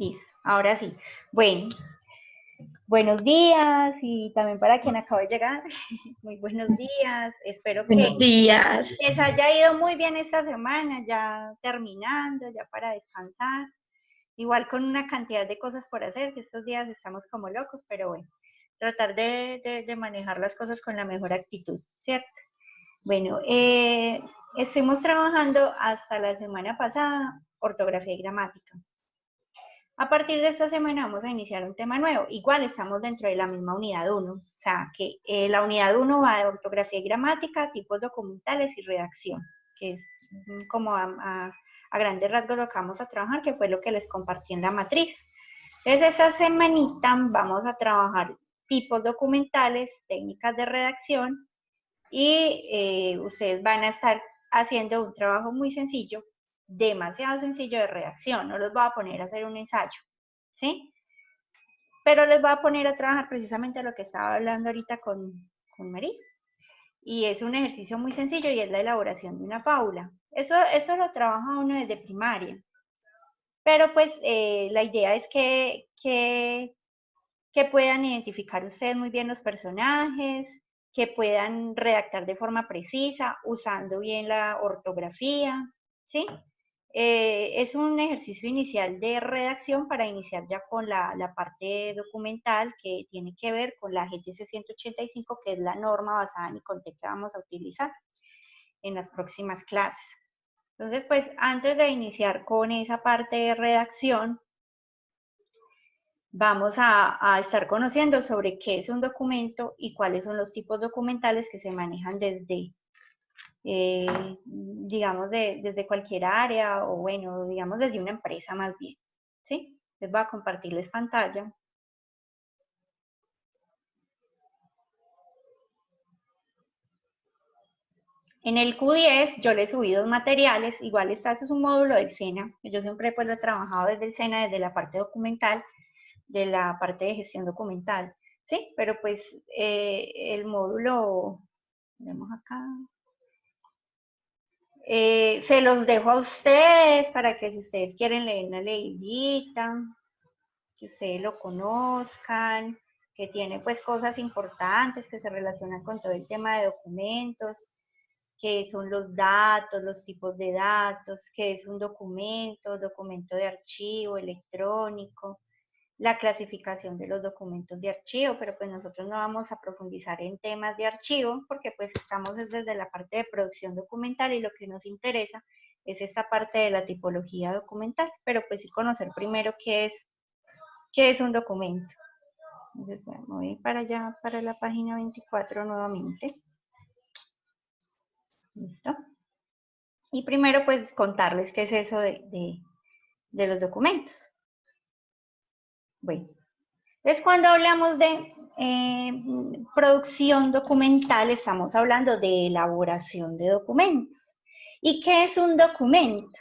Listo, ahora sí. Bueno, buenos días y también para quien acaba de llegar, muy buenos días. Espero que Buenos les días. haya ido muy bien esta semana, ya terminando, ya para descansar. Igual con una cantidad de cosas por hacer, que estos días estamos como locos, pero bueno, tratar de manejar las cosas con la mejor actitud, ¿cierto? Bueno, estuvimos trabajando hasta la semana pasada ortografía y gramática. A partir de esta semana vamos a iniciar un tema nuevo. Igual estamos dentro de la misma unidad 1, o sea que la unidad 1 va de ortografía y gramática, tipos documentales y redacción, que es como a grandes rasgos lo que vamos a trabajar, que fue lo que les compartí en la matriz. Desde esta semanita vamos a trabajar tipos documentales, técnicas de redacción y ustedes van a estar haciendo un trabajo muy sencillo, demasiado sencillo de redacción, no los voy a poner a hacer un ensayo, ¿sí? Pero les voy a poner a trabajar precisamente lo que estaba hablando ahorita con María. Y es un ejercicio muy sencillo y es la elaboración de una fábula. Eso lo trabaja uno desde primaria. Pero pues la idea es que puedan identificar ustedes muy bien los personajes, que puedan redactar de forma precisa, usando bien la ortografía, ¿sí? Es un ejercicio inicial de redacción para iniciar ya con la parte documental que tiene que ver con la GTC 185, que es la norma basada en ICONTEX que vamos a utilizar en las próximas clases. Entonces, pues antes de iniciar con esa parte de redacción, vamos a estar conociendo sobre qué es un documento y cuáles son los tipos documentales que se manejan desde, digamos, desde cualquier área o bueno, digamos desde una empresa más bien, ¿sí? Les voy a compartirles pantalla. En el Q10 yo les subí dos materiales, igual este es un módulo del SENA, yo siempre pues lo he trabajado desde el SENA, desde la parte documental, de la parte de gestión documental, ¿sí? Pero pues el módulo, vemos acá, se los dejo a ustedes para que si ustedes quieren leer una leidita, que ustedes lo conozcan, que tiene pues cosas importantes que se relacionan con todo el tema de documentos, que son los datos, los tipos de datos, que es un documento, documento de archivo electrónico, la clasificación de los documentos de archivo, pero pues nosotros no vamos a profundizar en temas de archivo porque pues estamos desde la parte de producción documental y lo que nos interesa es esta parte de la tipología documental, pero pues sí conocer primero qué es un documento. Entonces, bueno, voy para allá, para la página 24 nuevamente. ¿Listo? Y primero pues contarles qué es eso de los documentos. Bueno, entonces, cuando hablamos de producción documental, estamos hablando de elaboración de documentos. ¿Y qué es un documento?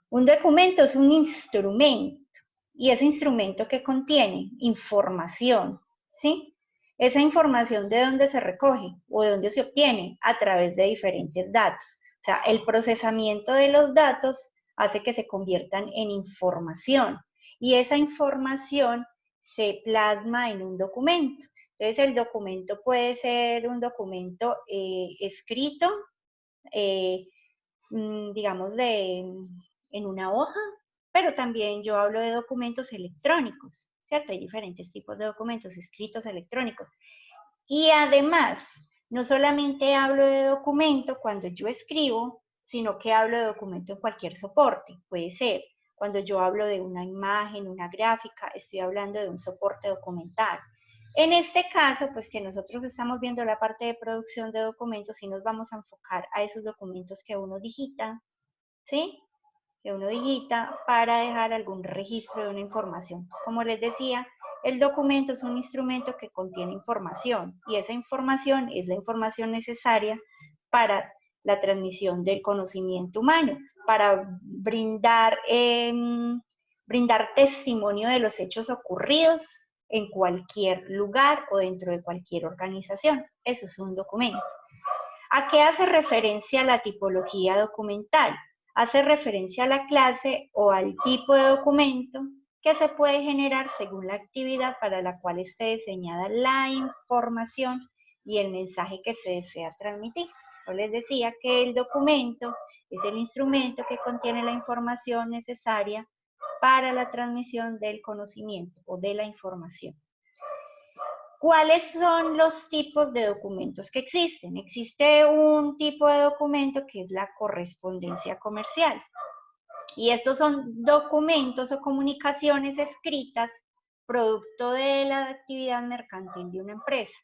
Un documento es un instrumento, y ese instrumento que contiene información, ¿sí? Esa información de dónde se recoge o de dónde se obtiene a través de diferentes datos. O sea, el procesamiento de los datos hace que se conviertan en información y esa información se plasma en un documento. Entonces, el documento puede ser un documento escrito, eh, digamos, en una hoja, pero también yo hablo de documentos electrónicos, ¿cierto? Hay diferentes tipos de documentos escritos electrónicos. Y además, no solamente hablo de documento cuando yo escribo, sino que hablo de documento en cualquier soporte. Puede ser cuando yo hablo de una imagen, una gráfica, estoy hablando de un soporte documental. En este caso, pues que nosotros estamos viendo la parte de producción de documentos y nos vamos a enfocar a esos documentos que uno digita, ¿sí? Que uno digita para dejar algún registro de una información. Como les decía, el documento es un instrumento que contiene información y esa información es la información necesaria para la transmisión del conocimiento humano, para brindar testimonio de los hechos ocurridos en cualquier lugar o dentro de cualquier organización. Eso es un documento. ¿A qué hace referencia la tipología documental? Hace referencia a la clase o al tipo de documento que se puede generar según la actividad para la cual esté diseñada la información y el mensaje que se desea transmitir. Yo les decía que el documento es el instrumento que contiene la información necesaria para la transmisión del conocimiento o de la información. ¿Cuáles son los tipos de documentos que existen? Existe un tipo de documento que es la correspondencia comercial. Y estos son documentos o comunicaciones escritas producto de la actividad mercantil de una empresa.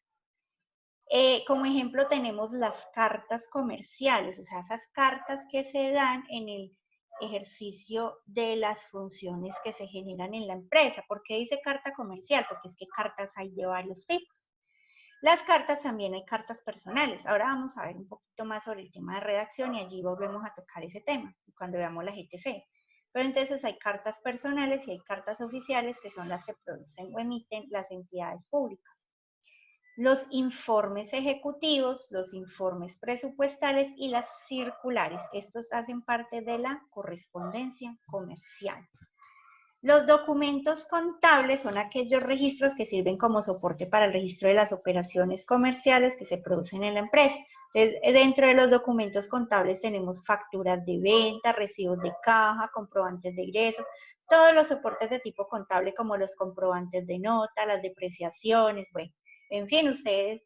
Como ejemplo tenemos las cartas comerciales, o sea, esas cartas que se dan en el ejercicio de las funciones que se generan en la empresa. ¿Por qué dice carta comercial? Porque es que cartas hay de varios tipos. Las cartas también hay cartas personales. Ahora vamos a ver un poquito más sobre el tema de redacción y allí volvemos a tocar ese tema cuando veamos la GTC. Pero entonces hay cartas personales y hay cartas oficiales que son las que producen o emiten las entidades públicas. Los informes ejecutivos, los informes presupuestales y las circulares. Estos hacen parte de la correspondencia comercial. Los documentos contables son aquellos registros que sirven como soporte para el registro de las operaciones comerciales que se producen en la empresa. Entonces, dentro de los documentos contables tenemos facturas de venta, recibos de caja, comprobantes de ingreso, todos los soportes de tipo contable como los comprobantes de nota, las depreciaciones, bueno, en fin, ustedes,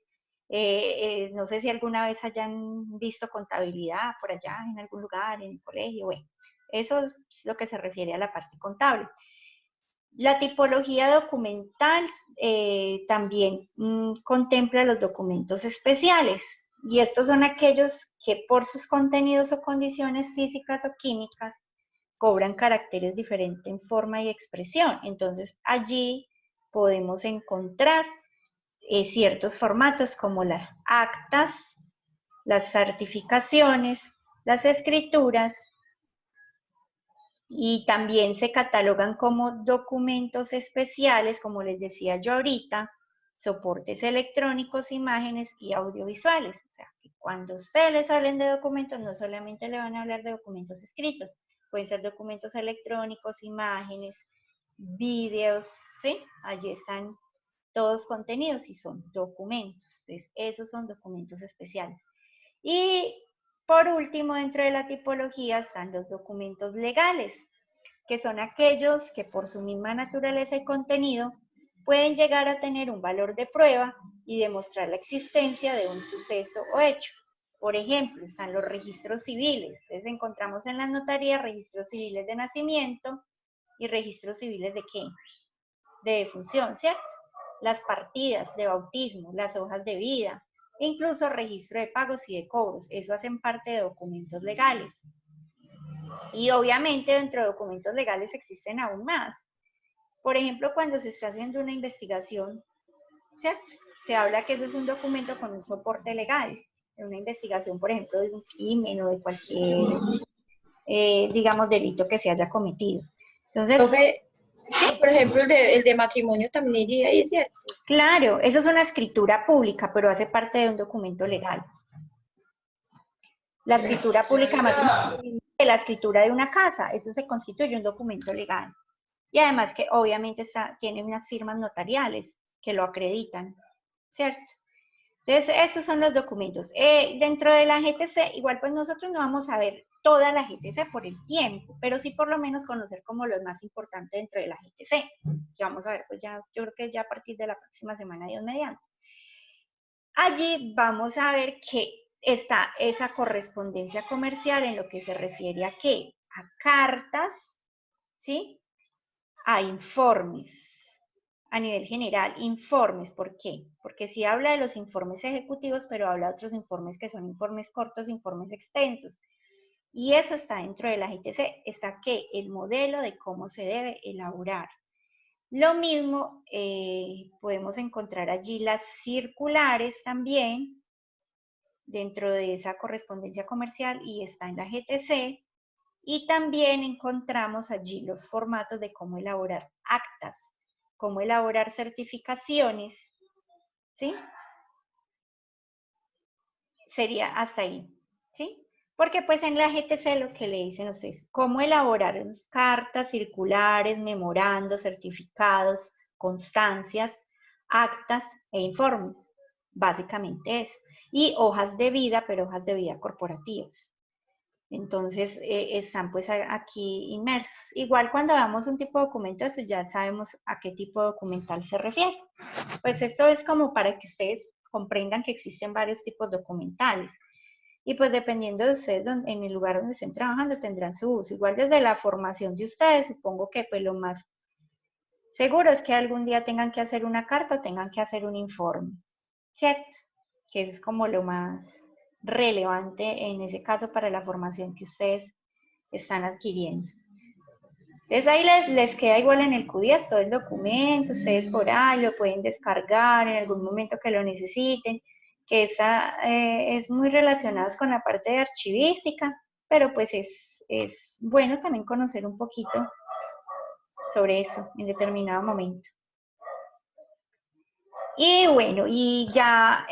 no sé si alguna vez hayan visto contabilidad por allá en algún lugar, en el colegio, bueno, eso es lo que se refiere a la parte contable. La tipología documental también contempla los documentos especiales y estos son aquellos que por sus contenidos o condiciones físicas o químicas cobran caracteres diferentes en forma y expresión. Entonces allí podemos encontrar ciertos formatos como las actas, las certificaciones, las escrituras, y también se catalogan como documentos especiales, como les decía yo ahorita, soportes electrónicos, imágenes y audiovisuales. O sea, que cuando ustedes les hablen de documentos, no solamente le van a hablar de documentos escritos, pueden ser documentos electrónicos, imágenes, vídeos, ¿sí? Allí están todos contenidos y son documentos. Entonces, esos son documentos especiales. Y por último, dentro de la tipología están los documentos legales, que son aquellos que por su misma naturaleza y contenido pueden llegar a tener un valor de prueba y demostrar la existencia de un suceso o hecho. Por ejemplo, están los registros civiles. Entonces encontramos en las notarías registros civiles de nacimiento y registros civiles de ¿qué? De defunción, ¿cierto? Las partidas de bautismo, las hojas de vida, incluso registro de pagos y de cobros. Eso hacen parte de documentos legales. Y obviamente dentro de documentos legales existen aún más. Por ejemplo, cuando se está haciendo una investigación, ¿cierto? Se habla que eso es un documento con un soporte legal, de una investigación, por ejemplo, de un crimen o de cualquier, digamos, delito que se haya cometido. Entonces, Profe, por ejemplo, el de matrimonio también iría ahí, ¿cierto? claro, eso es una escritura pública, pero hace parte de un documento legal. La escritura pública más de la escritura de una casa, eso se constituye un documento legal. Y además que obviamente tiene unas firmas notariales que lo acreditan, ¿cierto? Entonces, esos son los documentos. Dentro de la GTC, igual pues nosotros no vamos a ver toda la GTC por el tiempo, pero sí por lo menos conocer como los más importantes dentro de la GTC, que vamos a ver pues ya, yo creo que ya a partir de la próxima semana, Dios mediante. Allí vamos a ver que está esa correspondencia comercial en lo que se refiere a qué, a cartas, ¿sí? A informes. A nivel general, informes, ¿por qué? Porque sí habla de los informes ejecutivos, pero habla de otros informes que son informes cortos, informes extensos. Y eso está dentro de la GTC, está que el modelo de cómo se debe elaborar. Lo mismo podemos encontrar allí las circulares también, dentro de esa correspondencia comercial y está en la GTC. Y también encontramos allí los formatos de cómo elaborar actas, cómo elaborar certificaciones, ¿sí? Sería hasta ahí, ¿sí? Porque pues en la GTC lo que le dicen es cómo elaborar cartas, circulares, memorandos, certificados, constancias, actas e informes. Básicamente eso. Y hojas de vida, pero hojas de vida corporativas. Entonces, están pues aquí inmersos. Igual cuando damos un tipo de documento, eso ya sabemos a qué tipo de documental se refiere. Pues esto es como para que ustedes comprendan que existen varios tipos documentales. Y pues dependiendo de ustedes, en el lugar donde estén trabajando, tendrán su uso. Igual desde la formación de ustedes, supongo que pues lo más seguro es que algún día tengan que hacer una carta o tengan que hacer un informe, ¿cierto? Que es como lo más relevante en ese caso para la formación que ustedes están adquiriendo. Entonces ahí les queda igual en el QDIES todo el documento, ustedes por ahí lo pueden descargar en algún momento que lo necesiten, que esa es muy relacionada con la parte de archivística, pero pues es bueno también conocer un poquito sobre eso en determinado momento. Y bueno, y ya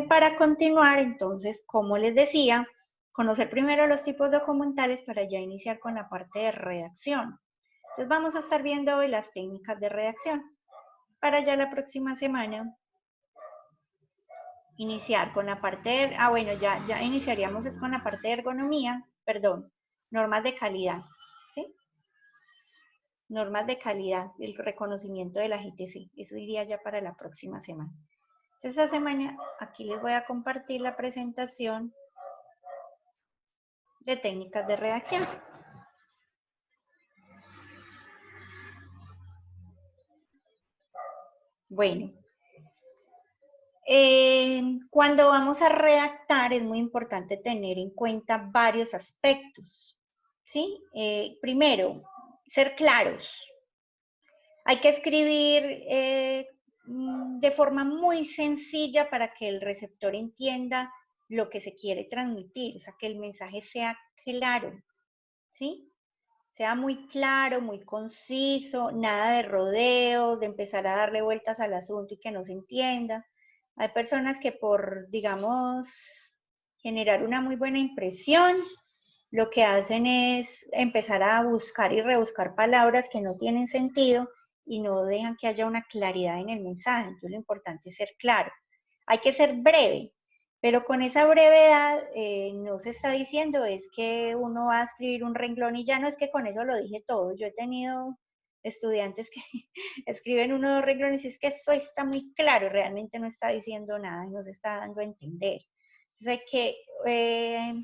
para continuar, entonces, como les decía, conocer primero los tipos documentales para ya iniciar con la parte de redacción. Entonces vamos a estar viendo hoy las técnicas de redacción. Para ya la próxima semana iniciar con la parte de, bueno, ya iniciaríamos es con la parte de ergonomía, perdón, normas de calidad, ¿sí? Normas de calidad, el reconocimiento de la GTC, eso iría ya para la próxima semana. Entonces, esta semana aquí les voy a compartir la presentación de técnicas de redacción. Bueno, cuando vamos a redactar es muy importante tener en cuenta varios aspectos, ¿sí? Primero, ser claros. Hay que escribir de forma muy sencilla para que el receptor entienda lo que se quiere transmitir, o sea, que el mensaje sea claro, ¿sí? Sea muy claro, muy conciso, nada de rodeos, de empezar a darle vueltas al asunto y que no se entienda. Hay personas que por, digamos, generar una muy buena impresión, lo que hacen es empezar a buscar y rebuscar palabras que no tienen sentido y no dejan que haya una claridad en el mensaje. Entonces lo importante es ser claro. Hay que ser breve, pero con esa brevedad no se está diciendo es que uno va a escribir un renglón y ya no es que con eso lo dije todo. Yo he tenido estudiantes que escriben uno o dos renglones y es que esto está muy claro, realmente no está diciendo nada y no se está dando a entender. Entonces hay que,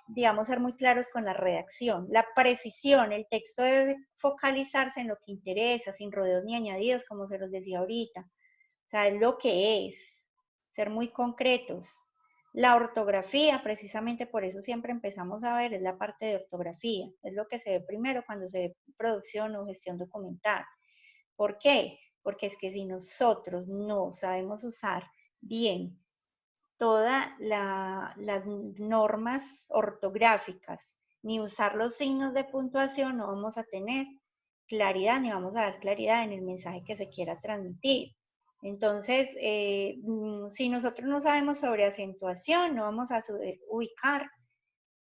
digamos, ser muy claros con la redacción. La precisión, el texto debe focalizarse en lo que interesa, sin rodeos ni añadidos, como se los decía ahorita. O sea, es lo que es, ser muy concretos. La ortografía, precisamente por eso siempre empezamos a ver, es la parte de ortografía. Es lo que se ve primero cuando se ve producción o gestión documental. ¿Por qué? Porque es que si nosotros no sabemos usar bien todas las normas ortográficas, ni usar los signos de puntuación, no vamos a tener claridad, ni vamos a dar claridad en el mensaje que se quiera transmitir. Entonces, si nosotros no sabemos sobre acentuación, no vamos a ubicar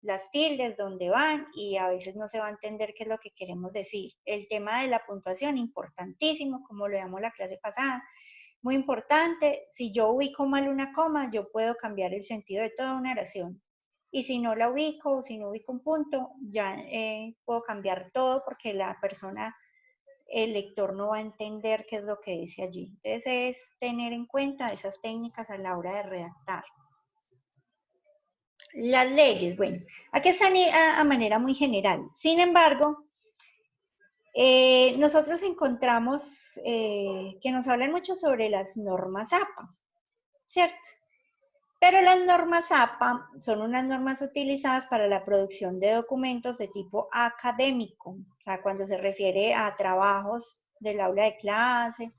las tildes, dónde van, y a veces no se va a entender qué es lo que queremos decir. El tema de la puntuación, importantísimo, como lo llamó la clase pasada, muy importante, si yo ubico mal una coma, yo puedo cambiar el sentido de toda una oración. Y si no la ubico, si no ubico un punto, ya puedo cambiar todo porque la persona, el lector no va a entender qué es lo que dice allí. Entonces es tener en cuenta esas técnicas a la hora de redactar. Las leyes, bueno, aquí están a manera muy general. Sin embargo, nosotros encontramos que nos hablan mucho sobre las normas APA, ¿cierto? Pero las normas APA son unas normas utilizadas para la producción de documentos de tipo académico, o sea, cuando se refiere a trabajos del aula de clase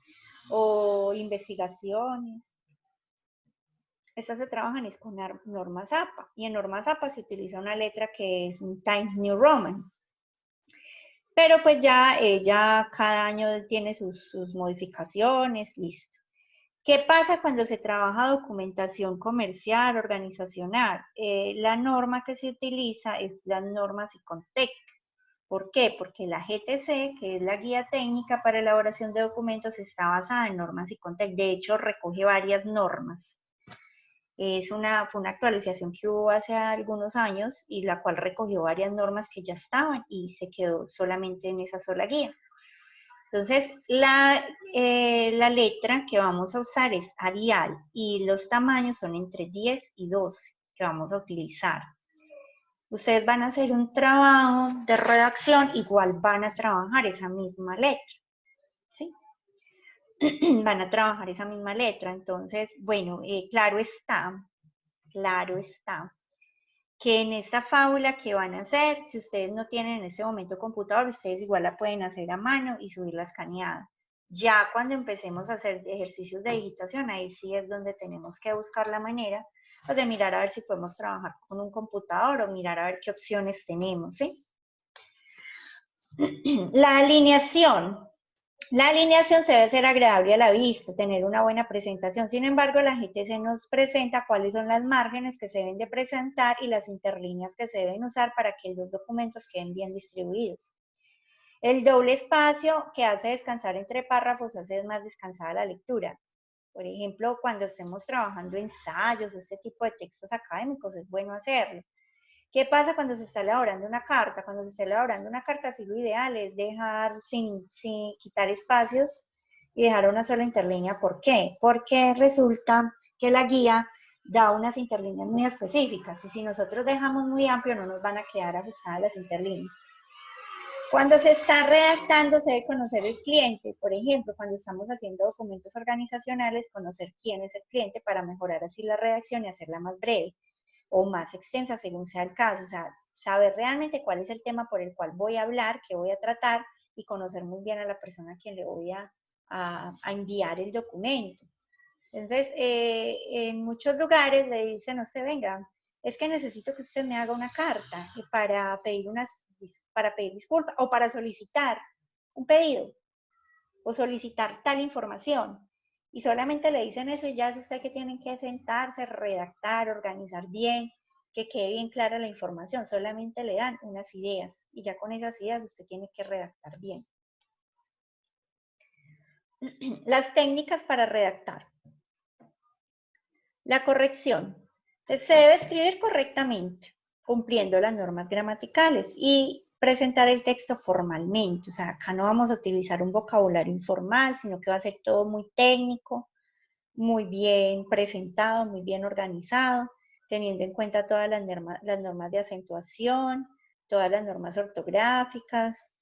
o investigaciones. Estas se trabajan es con normas APA, y en normas APA se utiliza una letra que es Times New Roman. Pero pues ya cada año tiene sus modificaciones, listo. ¿Qué pasa cuando se trabaja documentación comercial, organizacional? La norma que se utiliza es las normas ICONTEC. ¿Por qué? Porque la GTC, que es la Guía Técnica para Elaboración de Documentos, está basada en normas ICONTEC. De hecho, recoge varias normas. Fue una actualización que hubo hace algunos años y la cual recogió varias normas que ya estaban y se quedó solamente en esa sola guía. Entonces, la letra que vamos a usar es Arial y los tamaños son entre 10 y 12 que vamos a utilizar. Ustedes van a hacer un trabajo de redacción, igual van a trabajar esa misma letra, ¿sí? Van a trabajar esa misma letra. Entonces, bueno, claro está, que en esta fábula que van a hacer, si ustedes no tienen en este momento computador, ustedes igual la pueden hacer a mano y subirla escaneada. Ya cuando empecemos a hacer ejercicios de digitación, ahí sí es donde tenemos que buscar la manera pues, de mirar a ver si podemos trabajar con un computador o mirar a ver qué opciones tenemos, ¿sí? La alineación. La alineación se debe ser agradable a la vista, tener una buena presentación. Sin embargo, la GTC nos presenta cuáles son las márgenes que se deben de presentar y las interlíneas que se deben usar para que los documentos queden bien distribuidos. El doble espacio que hace descansar entre párrafos hace más descansada la lectura. Por ejemplo, cuando estemos trabajando ensayos, este tipo de textos académicos, es bueno hacerlo. ¿Qué pasa cuando se está elaborando una carta? Cuando se está elaborando una carta, sí lo ideal es dejar sin quitar espacios y dejar una sola interlínea. ¿Por qué? Porque resulta que la guía da unas interlíneas muy específicas y si nosotros dejamos muy amplio no nos van a quedar ajustadas las interlíneas. Cuando se está redactando se debe conocer el cliente. Por ejemplo, cuando estamos haciendo documentos organizacionales, conocer quién es el cliente para mejorar así la redacción y hacerla más breve o más extensa según sea el caso, o sea, saber realmente cuál es el tema por el cual voy a hablar, qué voy a tratar y conocer muy bien a la persona a quien le voy a enviar el documento. Entonces, en muchos lugares le dicen, no se venga, es que necesito que usted me haga una carta para pedir disculpas o para solicitar un pedido o solicitar tal información. Y solamente le dicen eso y ya es usted que tienen que sentarse, redactar, organizar bien, que quede bien clara la información. Solamente le dan unas ideas y ya con esas ideas usted tiene que redactar bien. Las técnicas para redactar. La corrección. Se debe escribir correctamente, cumpliendo las normas gramaticales y presentar el texto formalmente. O sea, acá no vamos a utilizar un vocabulario informal, sino que va a ser todo muy técnico, muy bien presentado, muy bien organizado, teniendo en cuenta todas las normas de acentuación, todas las normas ortográficas,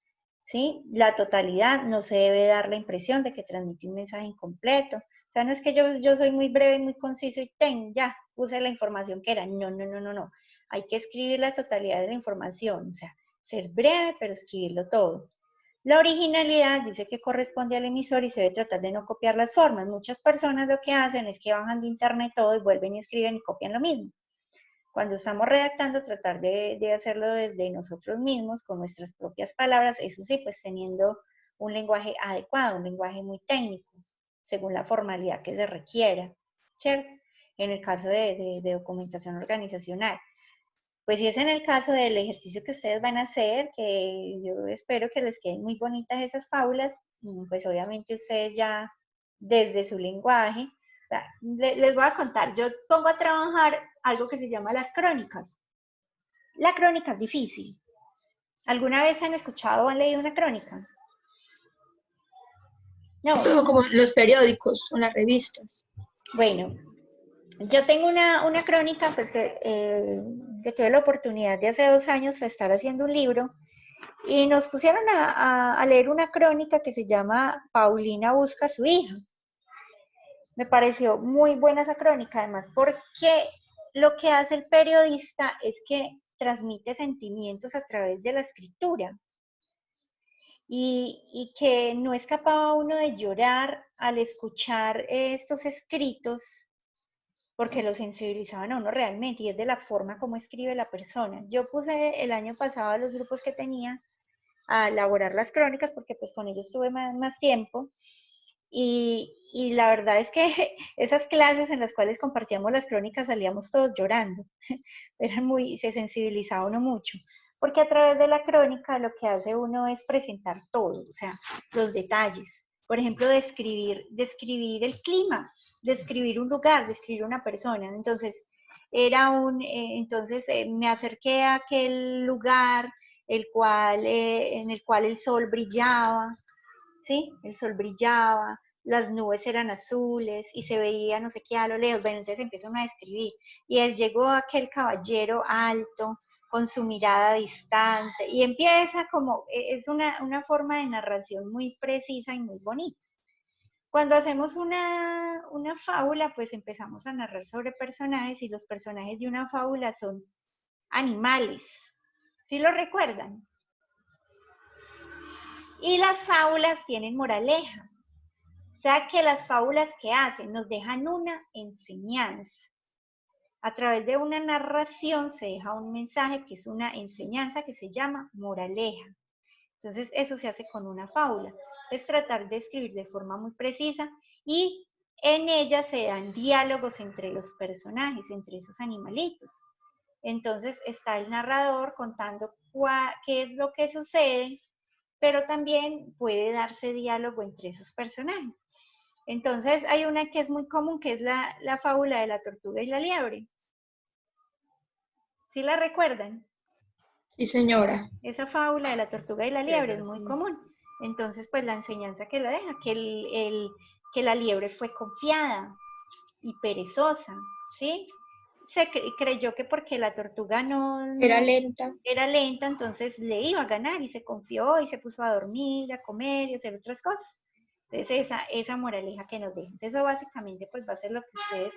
¿sí? La totalidad, no se debe dar la impresión de que transmite un mensaje incompleto. O sea, no es que yo soy muy breve, muy conciso y ya, puse la información que era. No. Hay que escribir la totalidad de la información, o sea, ser breve, pero escribirlo todo. La originalidad dice que corresponde al emisor y se debe tratar de no copiar las formas. Muchas personas lo que hacen es que bajan de internet todo y vuelven y escriben y copian lo mismo. Cuando estamos redactando, tratar de hacerlo desde nosotros mismos, con nuestras propias palabras, eso sí, pues teniendo un lenguaje adecuado, un lenguaje muy técnico, según la formalidad que se requiera, ¿cierto? En el caso de documentación organizacional. Pues si es en el caso del ejercicio que ustedes van a hacer, que yo espero que les queden muy bonitas esas fábulas, pues obviamente ustedes ya desde su lenguaje, les voy a contar, yo pongo a trabajar algo que se llama las crónicas. La crónica es difícil. ¿Alguna vez han escuchado o han leído una crónica? No. Como los periódicos o las revistas. Bueno, yo tengo una crónica, pues que tuve la oportunidad de hace 2 años estar haciendo un libro y nos pusieron a leer una crónica que se llama Paulina busca a su hija. Me pareció muy buena esa crónica, además, porque lo que hace el periodista es que transmite sentimientos a través de la escritura y que no es capaz uno de llorar al escuchar estos escritos porque lo sensibilizaban a uno realmente y es de la forma como escribe la persona. Yo puse el año pasado a los grupos que tenía a elaborar las crónicas porque pues con ellos tuve más tiempo Y la verdad es que esas clases en las cuales compartíamos las crónicas salíamos todos llorando. Se sensibilizaba uno mucho. Porque a través de la crónica lo que hace uno es presentar todo, o sea, los detalles. Por ejemplo, describir el clima, describir un lugar, describir una persona. Entonces, me acerqué a aquel lugar en el cual el sol brillaba, ¿sí? El sol brillaba, las nubes eran azules y se veía no sé qué a lo lejos. Bueno, entonces empiezan a describir. Y llegó aquel caballero alto con su mirada distante y empieza es una forma de narración muy precisa y muy bonita. Cuando hacemos una fábula, pues empezamos a narrar sobre personajes y los personajes de una fábula son animales. ¿Sí lo recuerdan? Y las fábulas tienen moraleja. O sea que las fábulas que hacen nos dejan una enseñanza. A través de una narración se deja un mensaje que es una enseñanza que se llama moraleja. Entonces eso se hace con una fábula. Es tratar de escribir de forma muy precisa y en ella se dan diálogos entre los personajes, entre esos animalitos. Entonces está el narrador contando qué es lo que sucede, pero también puede darse diálogo entre esos personajes. Entonces hay una que es muy común, que es la fábula de la tortuga y la liebre. ¿Sí la recuerdan? Sí, señora. Esa fábula de la tortuga y la Sí, liebre esa es muy sí. común. Entonces, pues la enseñanza que la deja, que la liebre fue confiada y perezosa, ¿sí? Se creyó que porque la tortuga Era lenta. era lenta, entonces le iba a ganar y se confió y se puso a dormir, a comer y a hacer otras cosas. Entonces, esa moraleja que nos dejan. Eso básicamente pues va a ser lo que ustedes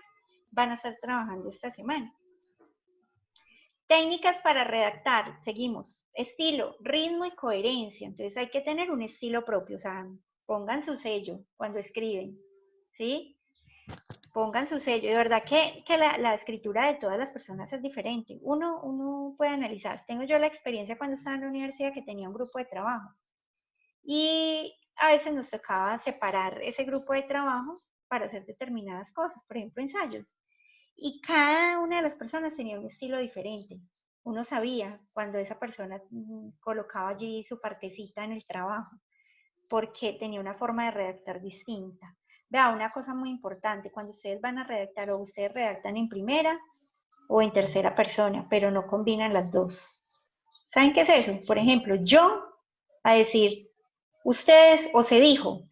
van a estar trabajando esta semana. Técnicas para redactar, seguimos. Estilo, ritmo y coherencia. Entonces hay que tener un estilo propio, o sea, pongan su sello cuando escriben, ¿sí? Pongan su sello. De verdad que la escritura de todas las personas es diferente. Uno puede analizar. Tengo yo la experiencia cuando estaba en la universidad que tenía un grupo de trabajo. Y a veces nos tocaba separar ese grupo de trabajo para hacer determinadas cosas, por ejemplo, ensayos. Y cada una de las personas tenía un estilo diferente. Uno sabía cuando esa persona colocaba allí su partecita en el trabajo, porque tenía una forma de redactar distinta. Vea, una cosa muy importante, cuando ustedes van a redactar o ustedes redactan en primera o en tercera persona, pero no combinan las dos. ¿Saben qué es eso? Por ejemplo, yo a decir, ustedes, o se dijo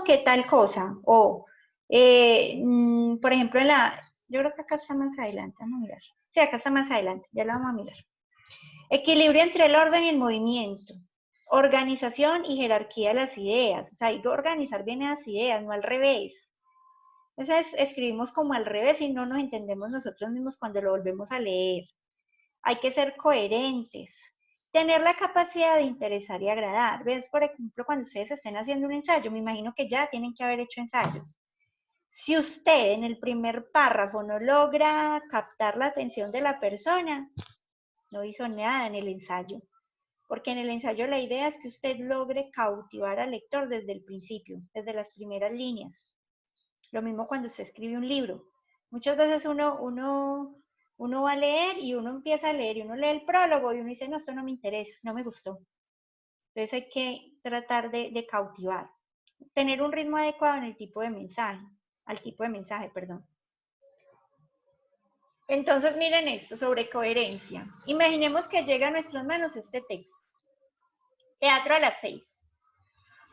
que tal cosa, o por ejemplo, yo creo que acá está más adelante, vamos a mirar. Sí, acá está más adelante, ya la vamos a mirar. Equilibrio entre el orden y el movimiento. Organización y jerarquía de las ideas. O sea, hay que organizar bien las ideas, no al revés. Entonces escribimos como al revés y no nos entendemos nosotros mismos cuando lo volvemos a leer. Hay que ser coherentes. Tener la capacidad de interesar y agradar. ¿Ves? Por ejemplo, cuando ustedes estén haciendo un ensayo, me imagino que ya tienen que haber hecho ensayos. Si usted en el primer párrafo no logra captar la atención de la persona, no hizo nada en el ensayo. Porque en el ensayo la idea es que usted logre cautivar al lector desde el principio, desde las primeras líneas. Lo mismo cuando usted escribe un libro. Muchas veces uno va a leer y uno empieza a leer y uno lee el prólogo y uno dice, no, esto no me interesa, no me gustó. Entonces hay que tratar de cautivar. Tener un ritmo adecuado en el tipo de mensaje, al tipo de mensaje, perdón. Entonces miren esto sobre coherencia. Imaginemos que llega a nuestras manos este texto. Teatro a las 6.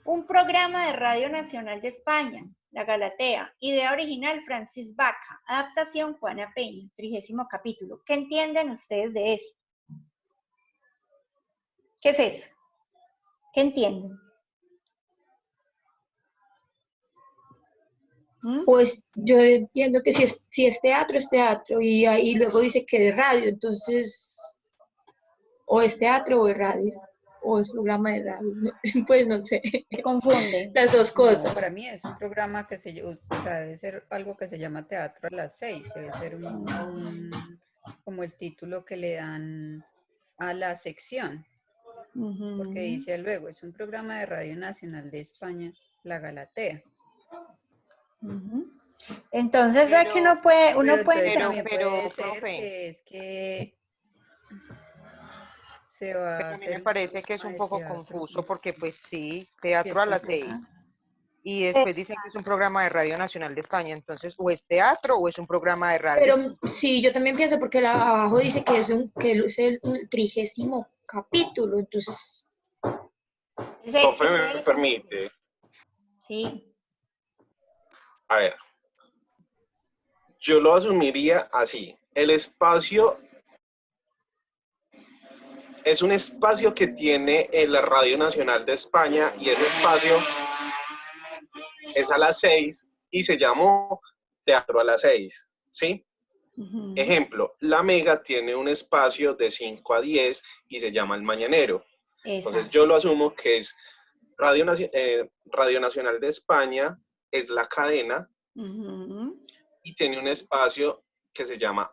Un programa de Radio Nacional de España, La Galatea, idea original Francis Baca, adaptación Juana Peña, 30º capítulo. ¿Qué entienden ustedes de eso? ¿Qué es eso? ¿Qué entienden? Pues yo entiendo que si es teatro, y ahí luego dice que de radio, entonces, o es teatro o es radio, o es programa de radio, pues no sé, Se confunde. las dos No, cosas. para mí es un programa que o sea, debe ser algo que se llama Teatro a las 6, debe ser como el título que le dan a la sección, porque dice luego, es un programa de Radio Nacional de España la Galatea. Ujú. Entonces ve que uno Pero puede entonces entender. también puede ser profe, que es que se va pero a a mí me hacer un parece que es programa un de poco teatro. confuso porque pues sí, Y teatro a después las de eso, 6 y después dicen que es un programa de Radio Nacional de España, entonces o es teatro o es un programa de radio. Pero sí, yo también pienso porque abajo dice que es el 30º capítulo, entonces Profe, me permite. Sí, A ver, yo lo asumiría así. El espacio es un espacio que tiene la Radio Nacional de España y ese espacio es a las 6 y se llamó Teatro a las 6, ¿sí? ujú, Ejemplo, La Mega tiene un espacio de 5 a 10 y se llama El Mañanero. Entonces exacto. yo lo asumo que es Radio Nacional de España, es la cadena Ujú, y tiene un espacio que se llama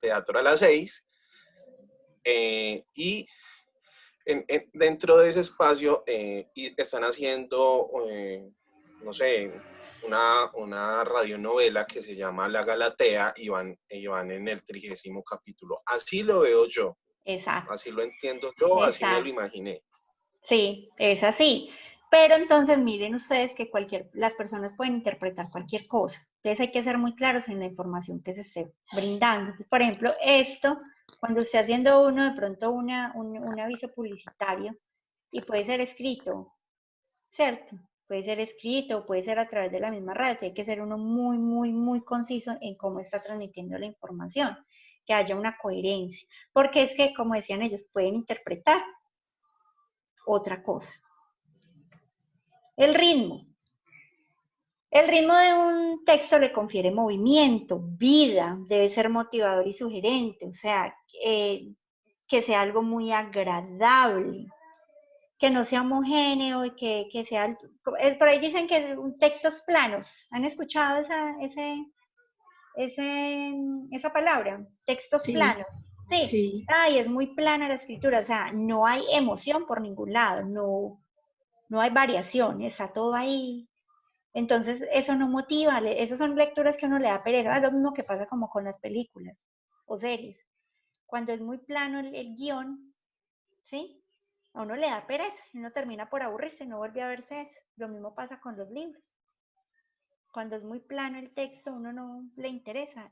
Teatro a las 6 y dentro de ese espacio y están haciendo, no sé, una radionovela que se llama La Galatea y van en el 30º capítulo. Así lo veo yo, exacto, así lo entiendo yo, así me lo exacto. imaginé. Sí, es así. Pero entonces miren ustedes que las personas pueden interpretar cualquier cosa. Entonces hay que ser muy claros en la información que se esté brindando. Entonces, por ejemplo, esto, cuando esté haciendo uno de pronto un aviso publicitario, y puede ser escrito, ¿cierto? Puede ser escrito, puede ser a través de la misma radio, tiene que ser uno muy, muy, muy conciso en cómo está transmitiendo la información, que haya una coherencia. Porque es que, como decían ellos, pueden interpretar otra cosa. El ritmo. El ritmo de un texto le confiere movimiento, vida, debe ser motivador y sugerente, o sea, que sea algo muy agradable, que no sea homogéneo y que sea... Por ahí dicen que textos planos. ¿Han escuchado esa palabra? Textos sí, planos. Sí. sí. Ay, es muy plana la escritura, o sea, no hay emoción por ningún lado, no hay variación, está todo ahí. Entonces, eso no motiva, esas son lecturas que uno le da pereza. Es lo mismo que pasa como con las películas o series. Cuando es muy plano el guión, ¿sí? A uno le da pereza y uno termina por aburrirse y no vuelve a verse eso. Lo mismo pasa con los libros. Cuando es muy plano el texto, uno no le interesa.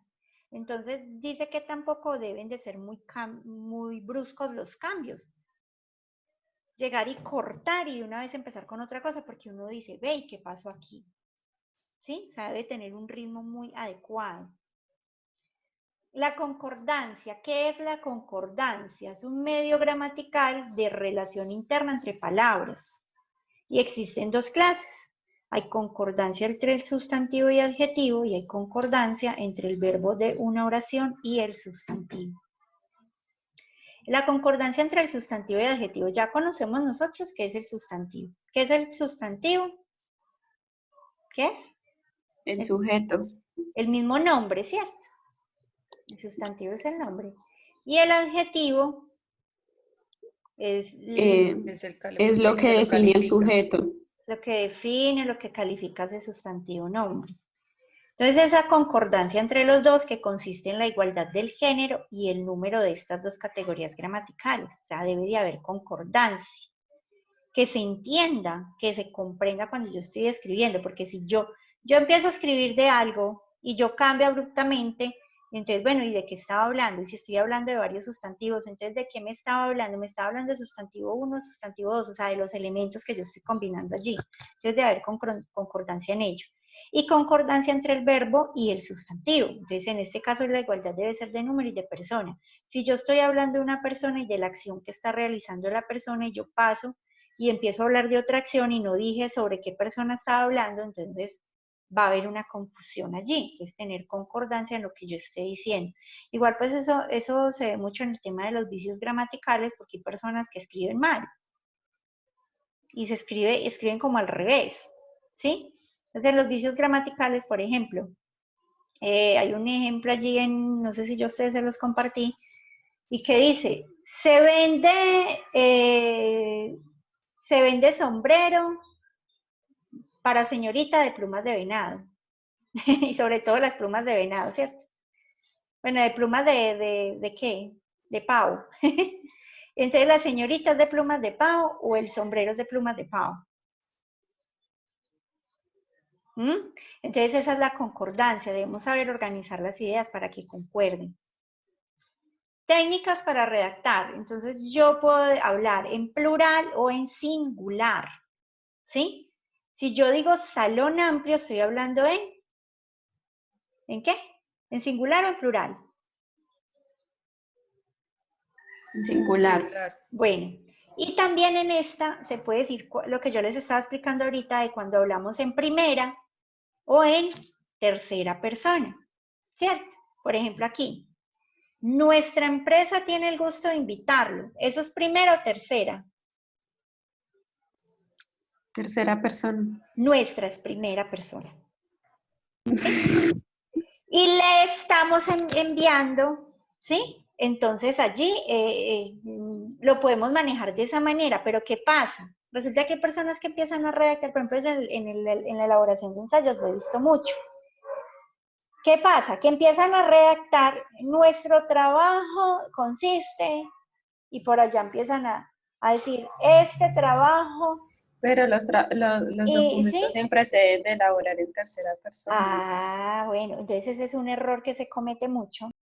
Entonces, dice que tampoco deben de ser muy bruscos los cambios. Llegar y cortar y de una vez empezar con otra cosa porque uno dice, ve, ¿qué pasó aquí? ¿Sí? O sea, debe tener un ritmo muy adecuado. La concordancia, ¿qué es la concordancia? Es un medio gramatical de relación interna entre palabras. Y existen dos clases. Hay concordancia entre el sustantivo y adjetivo y hay concordancia entre el verbo de una oración y el sustantivo. La concordancia entre el sustantivo y el adjetivo ya conocemos nosotros qué es el sustantivo. ¿Qué es el sustantivo? ¿Qué es? El sujeto. El mismo nombre, ¿cierto? El sustantivo es el nombre. Y el adjetivo es Es Es lo que que lo define el califica. sujeto. lo que define, lo que califica ese sustantivo nombre. Entonces, esa concordancia entre los dos que consiste en la igualdad del género y el número de estas dos categorías gramaticales. O sea, debe de haber concordancia. Que se entienda, que se comprenda cuando yo estoy escribiendo, porque si yo empiezo a escribir de algo y yo cambio abruptamente, entonces, bueno, ¿y de qué estaba hablando? Y si estoy hablando de varios sustantivos, entonces, ¿de qué me estaba hablando? Me estaba hablando de sustantivo 1, sustantivo 2, o sea, de los elementos que yo estoy combinando allí. Entonces, debe haber concordancia en ello. Y concordancia entre el verbo y el sustantivo. Entonces, en este caso, la igualdad debe ser de número y de persona. Si yo estoy hablando de una persona y de la acción que está realizando la persona y yo paso y empiezo a hablar de otra acción y no dije sobre qué persona estaba hablando, entonces va a haber una confusión allí, que es tener concordancia en lo que yo esté diciendo. Igual pues eso se ve mucho en el tema de los vicios gramaticales, porque hay personas que escriben mal y escriben como al revés, ¿sí? Entonces los vicios gramaticales, por ejemplo, hay un ejemplo allí no sé si yo a ustedes se los compartí, y que dice, se vende sombrero para señorita de plumas de venado. Y sobre todo las plumas de venado, ¿cierto? Bueno, de plumas ¿de qué? De pavo. Entonces las señoritas de plumas de pavo o el sombrero es de plumas de pavo. Entonces esa es la concordancia, debemos saber organizar las ideas para que concuerden. Técnicas para redactar, entonces yo puedo hablar en plural o en singular, ¿sí? Si yo digo salón amplio, estoy hablando ¿en qué? ¿En singular o en plural? En singular. Bueno, y también en esta se puede decir lo que yo les estaba explicando ahorita de cuando hablamos en primera o en tercera persona, ¿cierto? Por ejemplo aquí, nuestra empresa tiene el gusto de invitarlo. ¿Eso es primera o tercera? Tercera persona. Nuestra es primera persona. ¿Sí? Y le estamos enviando, ¿sí? Entonces allí lo podemos manejar de esa manera, pero ¿qué pasa? Resulta que hay personas que empiezan a redactar, por ejemplo, en la elaboración de ensayos, lo he visto mucho. ¿Qué pasa? Que empiezan a redactar, nuestro trabajo consiste, y por allá empiezan a decir, este trabajo... Pero los documentos ¿sí? siempre se deben de elaborar en tercera persona. Ah, bueno, entonces ese es un error que se comete mucho.